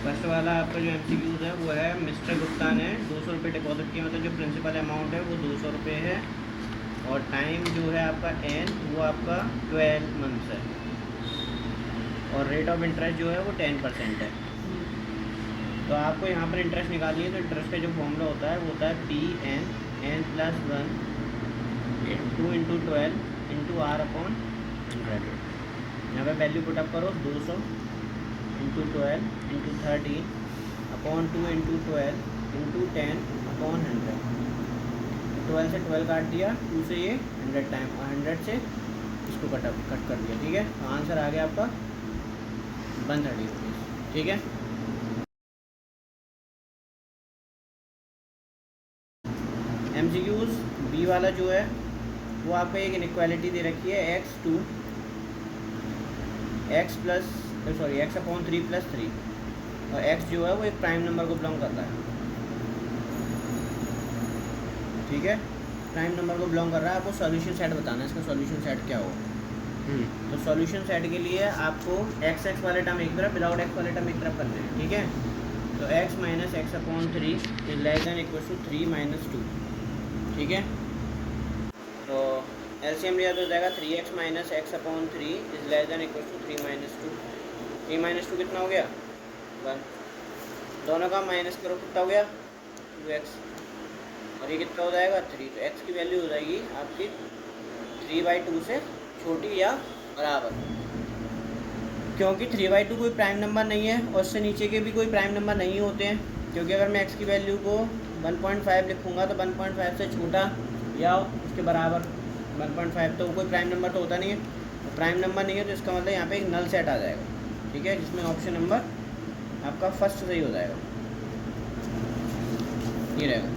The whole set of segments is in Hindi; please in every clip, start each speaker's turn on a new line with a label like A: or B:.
A: फर्स्ट वाला आपका जो एमसीक्यूज़ है वो है मिस्टर गुप्ता ने 200 रुपये डिपॉजिट किया, मतलब जो प्रिंसिपल अमाउंट है वो 200 रुपये है, और टाइम जो है आपका एन वो आपका 12 मंथ्स है, और रेट ऑफ इंटरेस्ट जो है वो 10% है। तो आपको यहाँ पर इंटरेस्ट निकालनी है, तो इंटरेस्ट का जो फॉर्मूला होता है वो होता है P N plus 1 2 into 12 into R upon 100। यहाँ पर वैल्यू पुटअप करो 200 into 12 into 13 upon 2 into 12 into 10 upon 100। 12 से 12 काट दिया, 2 से ये 100 टाइम, और 100 से इसको कट कर दिया। ठीक है, तो आंसर आ गया आपका 130 रुपीज़। ठीक है, एमसीक्यूज़ बी वाला जो है वो आपको एक इनइक्वालिटी दे रखी है एक्स अपॉन 3 प्लस 3, और एक्स जो है वो एक प्राइम नंबर को बिलोंग करता है। ठीक है, प्राइम नंबर को बिलोंग कर रहा है। आपको सॉल्यूशन सेट बताना है, इसका सॉल्यूशन सेट क्या हो। तो सॉल्यूशन सेट के लिए आपको एक्स वाले टर्म एक तरफ, विदाउट एक्स वाले टर्म एक तरफ करने हैं। ठीक है, तो x minus x upon 3 is less than equal to 3 minus 2। ठीक है, तो एलसीएम लिया तो जाएगा 3x minus x upon 3 is less than equal to 3 minus 2। 3 minus 2 कितना हो गया 1, दोनों का माइनस करो कितना हो गया 2x, और ये कितना हो जाएगा 3। तो x की वैल्यू हो जाएगी आपकी 3/2 से छोटी या बराबर, क्योंकि 3/2 कोई प्राइम नंबर नहीं है और उससे नीचे के भी कोई प्राइम नंबर नहीं होते हैं। क्योंकि अगर मैं x की वैल्यू को 1.5 लिखूँगा तो 1.5 से छोटा या उसके बराबर 1.5, तो कोई प्राइम नंबर तो होता नहीं है, तो प्राइम नंबर नहीं है, तो इसका मतलब यहाँ पे एक नल सेट आ जाएगा। ठीक है, जिसमें ऑप्शन नंबर आपका फर्स्ट सही हो जाएगा, ये रहेगा।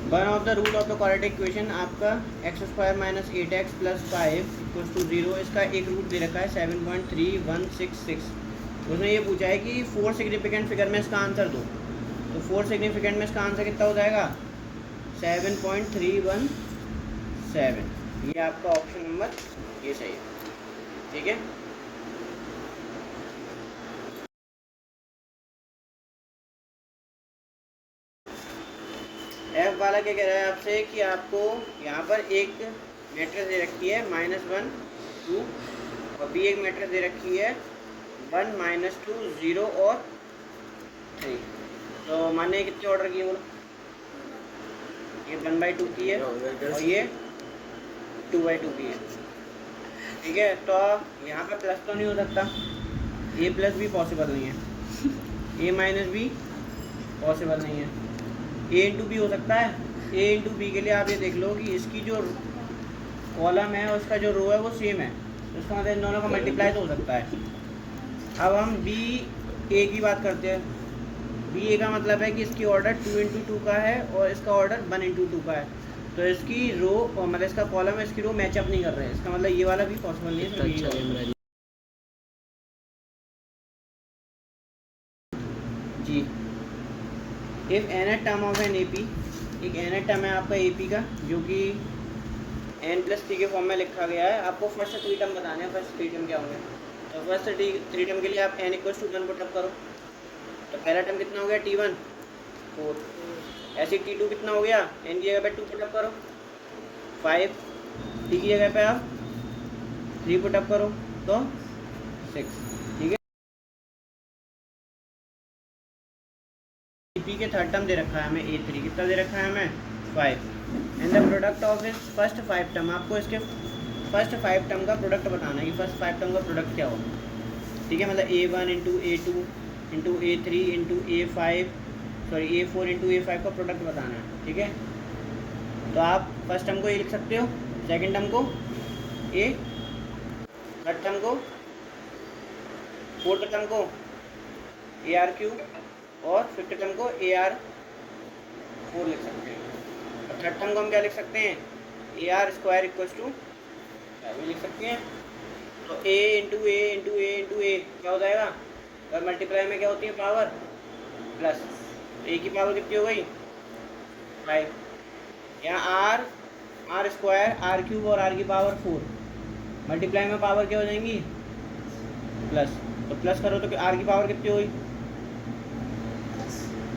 A: One of the root of the quadratic equation आपका x² minus 8x plus 5 equals to 0, इसका एक रूट दे रखा है 7.3166। उसने ये पूछा है कि 4 सिग्निफिकेंट फिगर में इसका आंसर दो, तो 4 सिग्निफिकेंट में इसका आंसर कितना हो जाएगा 7.317। ये आपका ऑप्शन नंबर ये सही है। ठीक है, एफ वाला क्या कह रहा है आपसे कि आपको यहाँ पर एक मैट्रिक्स दे रखी है -1 2, और बी एक मैट्रिक्स दे रखी है 1 -2 0 और 3। तो माने कितने ऑर्डर किए बोलो, ये 1/2 की है और ये 2/2 की है। ठीक है, तो यहाँ पर प्लस तो नहीं हो सकता, ए प्लस भी पॉसिबल नहीं है, ए माइनस भी पॉसिबल नहीं है, ए इंटू बी हो सकता है। ए इंटू बी के लिए आप ये देख लो कि इसकी जो कॉलम है और उसका जो रो है वो सेम है, तो इसका मतलब इन दोनों का मल्टीप्लाई तो हो सकता है। अब हम बी ए की बात करते हैं। बी ए का मतलब है कि इसकी ऑर्डर 2 इंटू 2 का है और इसका ऑर्डर 1 इंटू 2 का है, तो इसकी रो मतलब इसका कॉलम है, इसकी रो मैचअप नहीं कर रहे हैं, इसका मतलब ये वाला भी पॉसिबल नहीं है। जी, if N term of N A P, एक एन टर्म है आपका ए पी का जो कि n+3 के फॉर्म में लिखा गया है। आपको फर्स्ट 3 टर्म बताने हैं, फर्स्ट 3 टर्म क्या होंगे। तो फर्स्ट 3 टर्म के लिए आप n = 1 पुटअप करो, तो पहला टर्म कितना हो गया t1 4, ऐसे t2 कितना हो गया, n की जगह पे 2 पुटअप करो 5, t की जगह पे आप 3 पुटअप करो तो 6। ठीक है, p के थर्ड टर्म दे रखा है हमें a3, कितना दे रखा है हमें 5, एंड द प्रोडक्ट ऑफ इस फर्स्ट 5 टर्म, आपको इसके फर्स्ट 5 टर्म का प्रोडक्ट बताना है कि फर्स्ट 5 टर्म का प्रोडक्ट क्या होगा। ठीक है, मतलब a1 into a2 into a3 into a4 into a5 का प्रोडक्ट बताना है। ठीक है, तो आप फर्स्ट टर्म को ये लिख सकते हो, सेकंड टर्म को a, थर्ड टर्म को, फोर्थ टर्म को AR3 और फिफ्थ टर्म को AR4 लिख सकते हैं। और थर्ड टर्म को हम क्या लिख सकते हैं AR² = लिख सकते हैं। तो a into A into A into A क्या हो जाएगा, और मल्टीप्लाई में क्या होती है पावर प्लस, तो ए की पावर कितनी हो गई 5, यहाँ r² r³ और r की पावर 4, मल्टीप्लाई में पावर क्या हो जाएंगी, प्लस, तो प्लस करो तो आर की पावर कितनी हुई,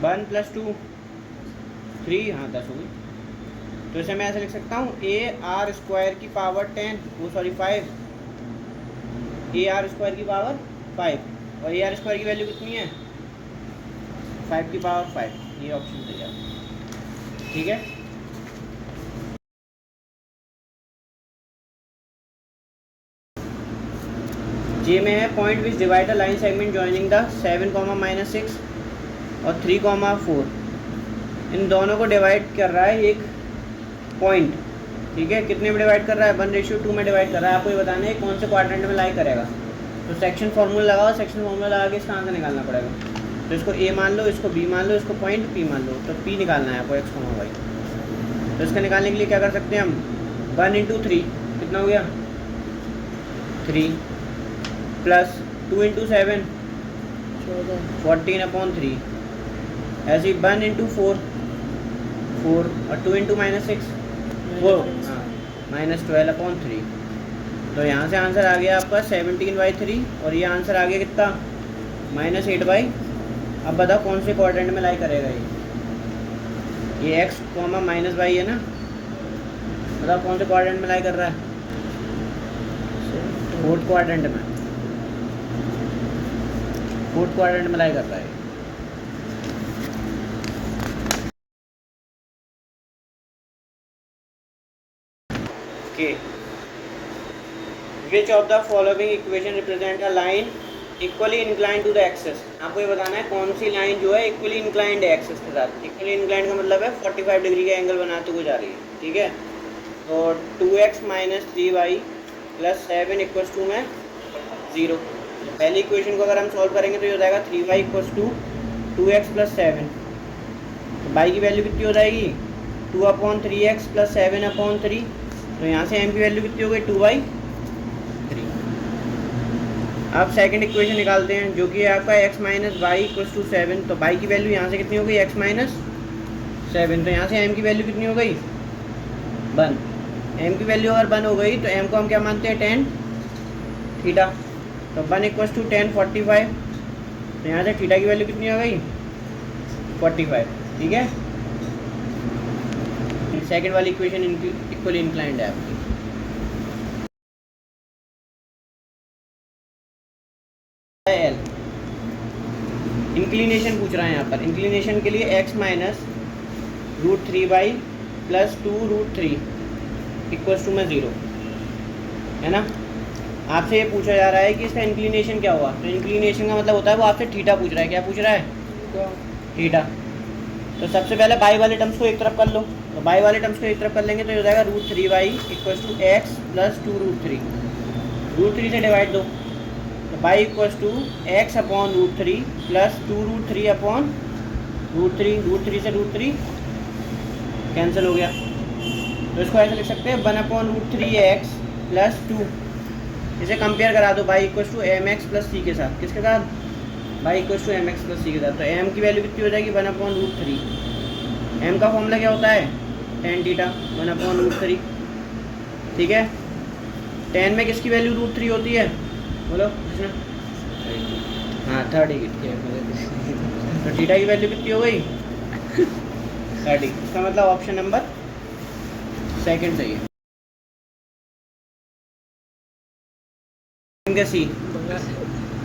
A: 1 + 2 3, हाँ 10 हुई। तो इसे मैं ऐसे लिख सकता हूँ AR² की पावर 10, वो सॉरी 5, AR² की पावर 5, और AR² की वैल्यू कितनी है, 5 की पावर 5। ये ऑप्शन तैयार, ठीक है। जे में है point which divide the line segment joining the 7, -6 और 3, 4, इन दोनों को डिवाइड कर रहा है एक पॉइंट, ठीक है। कितने में डिवाइड कर रहा है, 1:2 में डिवाइड कर रहा है। आपको ये बताना है कौन से क्वाड्रेंट में लाई करेगा। तो सेक्शन फार्मूला लगाओ, सेक्शन फार्मूला लगा के इसका आंसर निकालना पड़ेगा। तो इसको ए मान लो, इसको बी मान लो, इसको पॉइंट पी मान लो। तो पी निकालना है आपको, x, y। तो इसका निकालने के लिए क्या कर सकते हैं हम, 1 × 3 कितना हो गया, 3, प्लस 2 × 7 14/3, ऐसे ही 1 × 4 4, और 2 × -6 वो -12/3। तो यहाँ से आंसर आ गया आपका 17/3, और ये आंसर आ गया कितना, -8/। अब बताओ कौन से क्वाड्रेंट में लाई करेगा ये x, -y है ना। बताओ कौन से क्वाड्रेंट में लाई कर रहा है, 4th क्वाड्रेंट में, 4th क्वाड्रेंट में लाई कर रहा है। Which of the following equation represent a line equally inclined to the axis? आपको ये बताना है कौन सी लाइन जो है इक्वली इंक्लाइंड है एक्सिस के साथ। इक्वली इंक्लाइंड का मतलब है 45 डिग्री का एंगल बनाते हुए जा रही है, ठीक है। तो 2x - 3y + 7 = में 0। पहली इक्वेशन को अगर हम सॉल्व करेंगे तो ये हो जाएगा 3y = 2x + 7। तो y की वैल्यू कितनी हो जाएगी, 2/3x + 7/3। तो यहाँ से m की वैल्यू कितनी हो गई, 2/3। अब सेकंड इक्वेशन निकालते हैं जो कि आपका x - y = 7। तो y की वैल्यू यहाँ से कितनी हो गई, x - 7। तो यहाँ से m की वैल्यू कितनी हो गई, 1। m की वैल्यू अगर 1 हो गई तो m को हम क्या मानते हैं, tan थीटा। तो 1 = tan 45। तो यहाँ से थीटा की वैल्यू कितनी हो गई, 45, ठीक है। सेकंड वाली इक्वेशन इक्वली इंक्लाइंड है आपकी। एल इंक्लिनेशन पूछ रहा है यहाँ पर। इंक्लिनेशन के लिए x - √3y + 2√3 = में 0 है ना। आपसे ये पूछा जा रहा है कि इसका इंक्लिनेशन क्या हुआ। तो इंक्लिनेशन का मतलब होता है वो आपसे थीटा पूछ रहा है। क्या पूछ रहा है, थीटा। तो सबसे पहले बाई वाले टर्म्स को एक तरफ कर लो। तो बाई वाले टर्म्स को एक तरफ कर लेंगे तो हो जाएगा √3y = x + 2√3। √3 से डिवाइड दो, तो y = x/√3 + 2√3/√3। √3 से √3 कैंसिल हो गया। तो इसको ऐसे लिख सकते हैं 1/√3x + 2। इसे कंपेयर करा दो y = mx + c के साथ। किसके साथ, y = mx + c के साथ। तो m की वैल्यू कितनी हो जाएगी, 1/√3। m का फॉर्मूला क्या होता है, tan थीटा 1/√3, ठीक है। tan में किसकी वैल्यू √3 होती है, बोलो किसने, हाँ 30। तो थीटा की वैल्यू कितनी हो गई, 30। इसका मतलब ऑप्शन नंबर सेकंड सही है।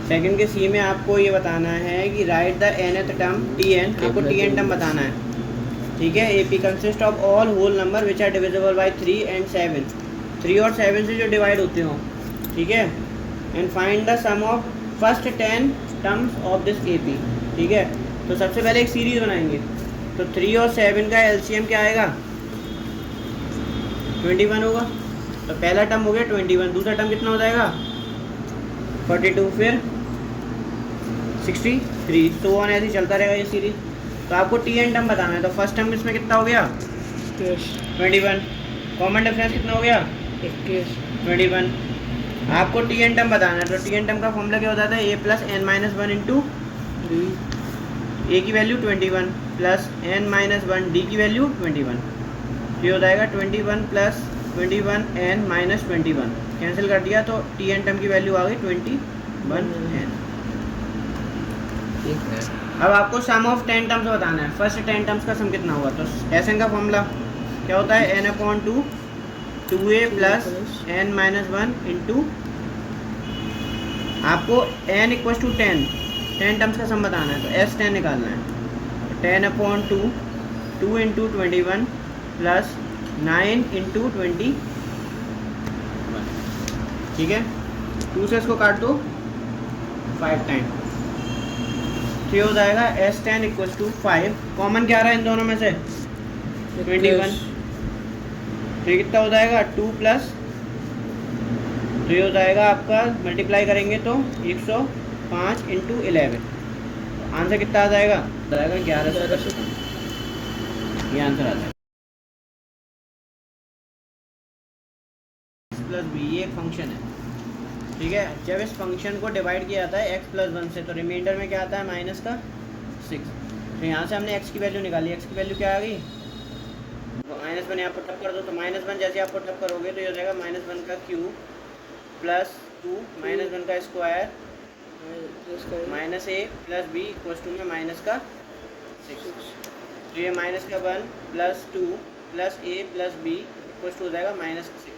A: सेकंड के सी में आपको ये बताना है कि right the nth term tn। आपको tn टर्म बताना है, ठीक है। AP consist of all whole number which are divisible by 3 and 7। 3 और 7 से जो डिवाइड होते हो, ठीक है। And find the sum of first 10 terms of this AP, ठीक है। तो सबसे पहले एक सीरीज बनाएंगे। तो 3 और 7 का LCM क्या आएगा, 21 होगा। तो पहला टर्म हो गया 21, दूसरा टर्म कितना हो जाएगा, 42, फिर 63, तो ऑन ऐसे ही चलता रहेगा ये सीरीज। तो आपको tn टर्म बताना है। तो फर्स्ट टर्म इसमें कितना हो गया, 21। कॉमन डिफरेंस कितना हो गया, 21। आपको tn टर्म बताना है। तो tn टर्म का फॉर्मूला क्या हो जाता है, a + n - 1 × a की वैल्यू 21 + n - 1 d की वैल्यू 21। ये हो जाएगा 21 + 21n माइनस 21 कैंसिल कर दिया तो टी एन टर्म की वैल्यू आ गई 21n।
B: ठीक है।
A: अब आपको सम ऑफ 10 टर्म्स बताना है। फर्स्ट 10 टर्म्स का सम कितना हुआ, तो एस एन का फॉर्मूला क्या होता है, n/2 2a plus n minus 1 into, आपको n इक्वल टू 10 टर्म्स का सम बताना है, तो एस 10 निकालना है। 10/2 2 इंटू 21 प्लस 9 इंटू 21, ठीक है। 2 से इसको काट दो 5 टाइम, तो ये हो जाएगा S10 इक्वल टू 5। कॉमन क्या आ रहा है इन दोनों में से, 21, तो ये कितना हो जाएगा 2 प्लस, तो ये हो जाएगा आपका मल्टीप्लाई करेंगे तो 105 इंटू 11, आंसर कितना आ जाएगा 1155। ये आंसर आ जाएगा प्लस बी, ये एक फंक्शन है, ठीक है। जब इस फंक्शन को डिवाइड किया जाता है x प्लस 1 से, तो रिमाइंडर में क्या आता है माइनस का 6। तो यहाँ से हमने x की वैल्यू निकाली, x की वैल्यू क्या आ गई, -1 यहाँ पर ठप कर दो, तो -1 जैसे आप ठप करोगे तो ये हो जाएगा -1 का क्यूब प्लस 2 -1 का square minus a plus b equal to में माइनस का 6। तो ये माइनस का 1 plus 2 plus a plus b equal to हो जाएगा माइनस का 6।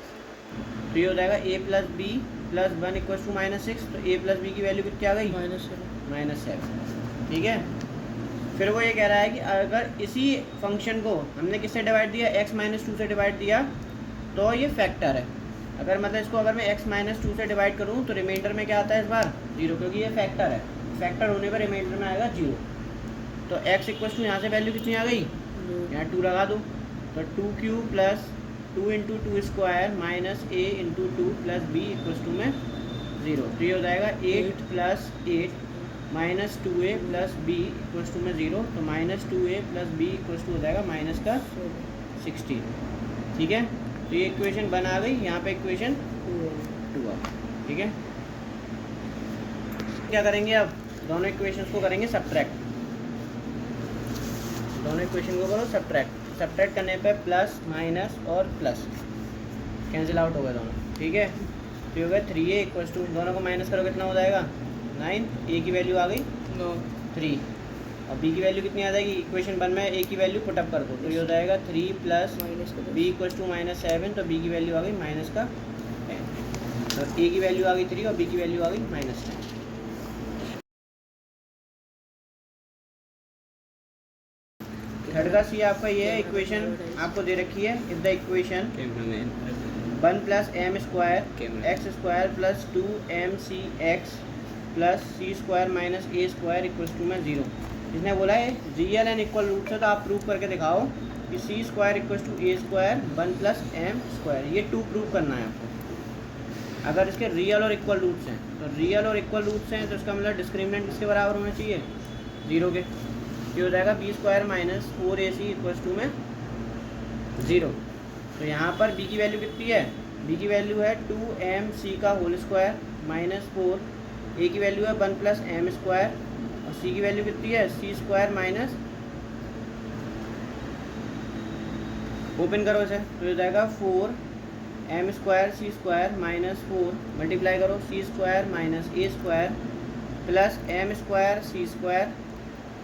A: तो ये हो जाएगा a plus b plus 1 equal to -6, तो a प्लस b की वैल्यू कितनी आ गई, -7, ठीक है। फिर वो ये कह रहा है कि अगर इसी फंक्शन को हमने किससे डिवाइड दिया, x माइनस 2 से डिवाइड दिया, तो ये फैक्टर है। अगर मतलब इसको अगर मैं x माइनस 2 से डिवाइड करूँ तो रिमाइंडर में क्या आता है इस बार 0, क्योंकि ये फैक्टर है। फैक्टर होने पर रिमाइंडर में आएगा 0। तो x इक्वल टू यहाँ से वैल्यू कितनी आ गई, यहाँ 2 लगा दो, तो 2 cube plus 2 into 2 square minus a into 2 plus b equal to में 0। तो ये हो जाएगा 8 plus 8 minus 2a plus b equal to में 0, तो minus 2a plus b equal to हो जाएगा माइनस का 16, ठीक है। तो ये इक्वेशन 1 आ गई, यहाँ पे इक्वेशन 2 आ, ठीक है। क्या करेंगे अब, दोनों इक्वेशंस को करेंगे सब्ट्रैक्ट, दोनों इक्वेशन को करो सब्ट्रैक्ट। सब्ट्रैक्ट करने पे प्लस माइनस और प्लस कैंसिल आउट हो गए दोनों, ठीक है। तो हो गया 3a इक्वल टू, दोनों को माइनस करो कितना हो जाएगा 9, a की वैल्यू आ गई 3, और b की वैल्यू कितनी आ जाएगी, इक्वेशन 1 में a की वैल्यू पुट अप कर दो, तो ये हो जाएगा 3 प्लस b इक्वल टू -7, तो b की वैल्यू आ गई माइनस का 10, तो a की वैल्यू आ गई 3 और b की वैल्यू आ गई -10। थर्ड का सी आपका ये है, इक्वेशन आपको दे रखी है, if the equation 1 plus M square X square plus 2mcx plus C square minus A square equal to में 0। इसने बोला है रियल एंड इक्वल रूट से, तो आप प्रूव करके दिखाओ कि C square equal to A square 1 plus M square, ये 2 प्रूव करना है आपको। अगर इसके रियल और इक्वल रूट्स हैं, तो रियल और इक्वल रूट्स हैं तो इसका मतलब डिस्क्रिमिनेंट किसके बराबर होना चाहिए, 0 के। ये हो जाएगा B square minus 4ac equal to में 0। तो यहाँ पर b की वैल्यू कितनी है, b की वैल्यू है 2mc का होल स्क्वायर माइनस 4, a की वैल्यू है 1 प्लस एम स्क्वायर, और c की वैल्यू कितनी है c स्क्वायर माइनस, ओपन करो इसे, तो हो जाएगा 4m square c square minus 4, multiply करो c square minus a square plus m square c square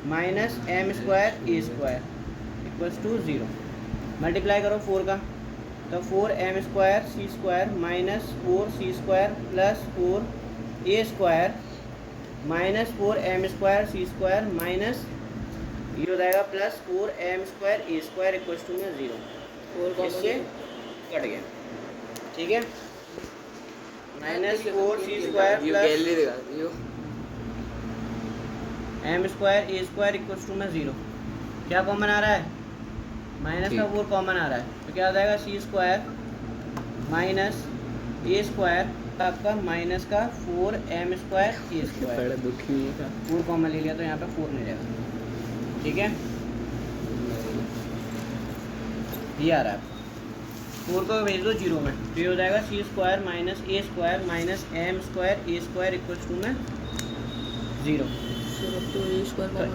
A: minus M square A square equals to 0। Multiply करो 4 का, तो 4m square C square minus 4c square plus 4a square minus 4m square C square minus, ये हो जाएगा plus 4m square A square equals to में 0। इससे कट गया, ठीक है। Minus 4c square plus M square A square equals to में 0। क्या कॉमन आ रहा है, माइनस का 4 कॉमन आ रहा है, तो क्या आ जाएगा C square minus A square आपका माइनस का 4m square A square, 4 common ले लिया तो यहाँ पे 4 नहीं रहेगा, ठीक है। ये आ रहा है 4 को भेज दो 0 में, तो ये हो जाएगा C square minus A square minus M square A square equals to में 0। तो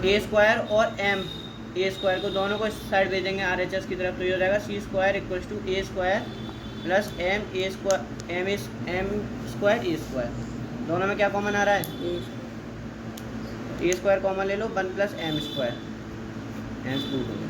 A: ए स्क्वायर और एम, ए स्क्वायर को दोनों को इस साइड भेजेंगे RHS की तरफ, तो ये हो जाएगा C square equals to A square plus M A square M square A square, दोनों में क्या कॉमन आ रहा है, ए स्क्वायर कॉमन ले लो, 1 plus M square, M square हो गया।